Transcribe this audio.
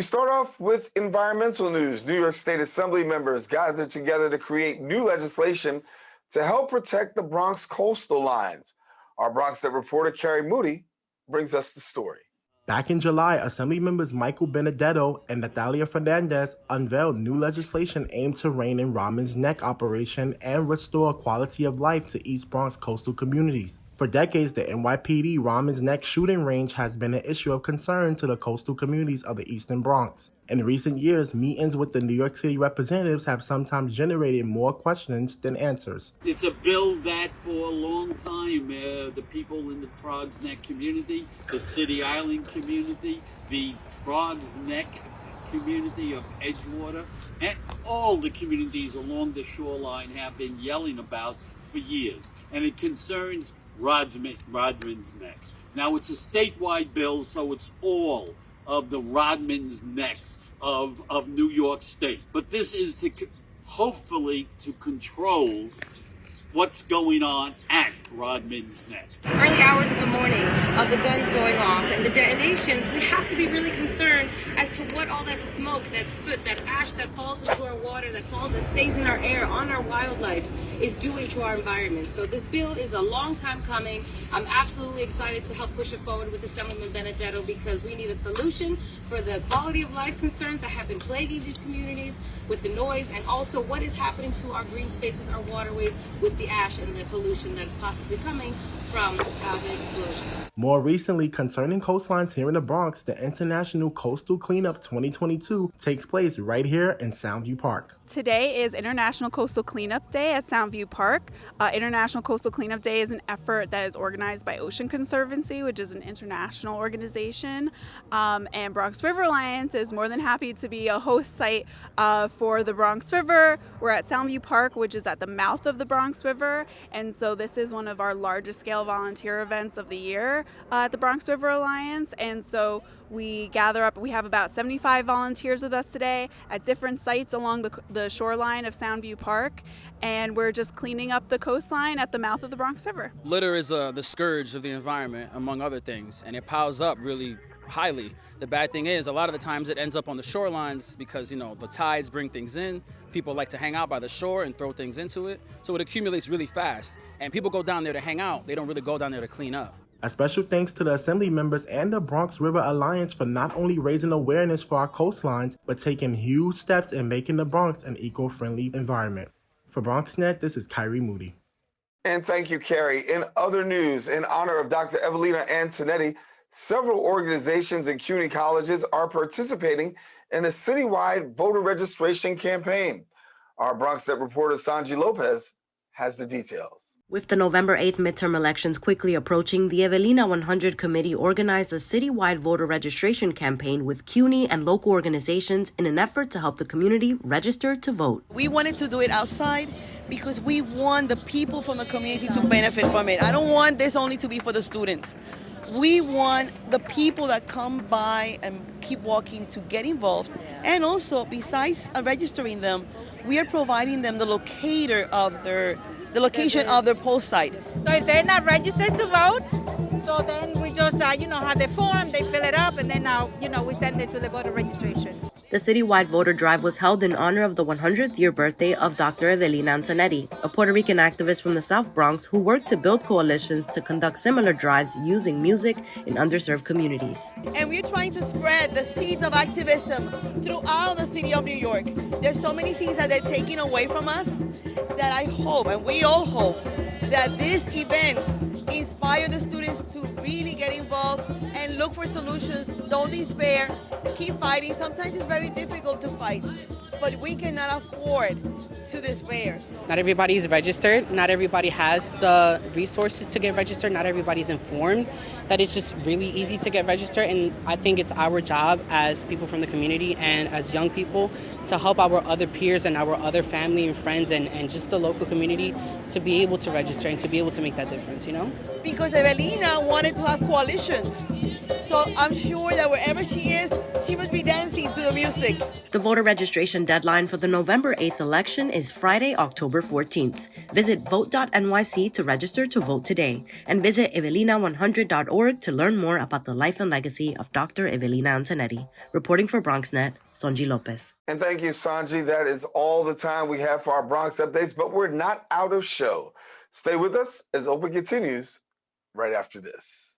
start off with environmental news. New York State Assembly members gathered together to create new legislation to help protect the Bronx coastal lines. Our Bronx Net reporter, Carrie Moody, brings us the story. Back in July, Assembly members Michael Benedetto and Natalia Fernandez unveiled new legislation aimed to rein in Rodman's Neck operation and restore quality of life to East Bronx coastal communities. For decades, the NYPD Rodman's Neck shooting range has been an issue of concern to the coastal communities of the Eastern Bronx. In recent years, meetings with the New York City representatives have sometimes generated more questions than answers. It's a bill that for a long time, the people in the Frogs Neck community, the City Island community, the Frogs Neck community of Edgewater, and all the communities along the shoreline have been yelling about for years. And it concerns Rodman's Neck. Now, it's a statewide bill, so it's all of the Rodman's Necks of New York State. But this is to hopefully to control what's going on at Rodman's Neck. Early hours of the morning of the guns going off and the detonations, we have to be really concerned as to what all that smoke, that soot, that ash that falls into our water, that stays in our air, on our wildlife, is doing to our environment. So this bill is a long time coming. I'm absolutely excited to help push it forward with Assemblyman Benedetto because we need a solution for the quality of life concerns that have been plaguing these communities with the noise, and also what is happening to our green spaces, our waterways, with the ash and the pollution that's possibly coming from the explosions. More recently, concerning coastlines here in the Bronx, the International Coastal Cleanup 2022 takes place right here in Soundview Park. Today is International Coastal Cleanup Day at Soundview Park. International Coastal Cleanup Day is an effort that is organized by Ocean Conservancy, which is an international organization. And Bronx River Alliance is more than happy to be a host site for the Bronx River. We're at Soundview Park, which is at the mouth of the Bronx River. And so this is one of our largest scale volunteer events of the year at the Bronx River Alliance. And so we gather up, we have about 75 volunteers with us today at different sites along the shoreline of Soundview Park, and we're just cleaning up the coastline at the mouth of the Bronx River. Litter is the scourge of the environment, among other things, and it piles up really highly. The bad thing is, a lot of the times it ends up on the shorelines because, the tides bring things in. People like to hang out by the shore and throw things into it, so it accumulates really fast. And people go down there to hang out. They don't really go down there to clean up. A special thanks to the Assembly members and the Bronx River Alliance for not only raising awareness for our coastlines, but taking huge steps in making the Bronx an eco-friendly environment. For BronxNet, this is Kyrie Moody. And thank you, Carrie. In other news, in honor of Dr. Evelina Antonetti, several organizations and CUNY colleges are participating in a citywide voter registration campaign. Our BronxNet reporter, Sanji Lopez, has the details. With the November 8th midterm elections quickly approaching, the Evelina 100 Committee organized a citywide voter registration campaign with CUNY and local organizations in an effort to help the community register to vote. We wanted to do it outside because we want the people from the community to benefit from it. I don't want this only to be for the students. We want the people that come by and keep walking to get involved. And also, besides registering them, we are providing them the location of their poll site. So if they're not registered to vote, so then we just, have the form, they fill it up, and then now, we send it to the voter registration. The citywide voter drive was held in honor of the 100th year birthday of Dr. Evelina Antonetti, a Puerto Rican activist from the South Bronx who worked to build coalitions to conduct similar drives using music in underserved communities. And we're trying to spread the seeds of activism throughout the city of New York. There's so many things that they're taking away from us that I hope, and we all hope, that these events inspire the students to really get involved and look for solutions. Don't despair. Keep fighting. Sometimes it's very difficult to fight, but we cannot afford to despair. Not everybody is registered. Not everybody has the resources to get registered. Not everybody's informed that it's just really easy to get registered. And I think it's our job as people from the community and as young people to help our other peers and our other family and friends and just the local community to be able to register and to be able to make that difference, Because Evelina wanted to have coalitions. So I'm sure that wherever she is, she must be dancing to the music. The voter registration deadline for the November 8th election is Friday, October 14th. Visit vote.nyc to register to vote today, and visit evelina100.org to learn more about the life and legacy of Dr. Evelina Antonetti. Reporting for BronxNet, Sonji Lopez. And thank you, Sanji. That is all the time we have for our Bronx updates, but we're not out of show. Stay with us as Open continues right after this.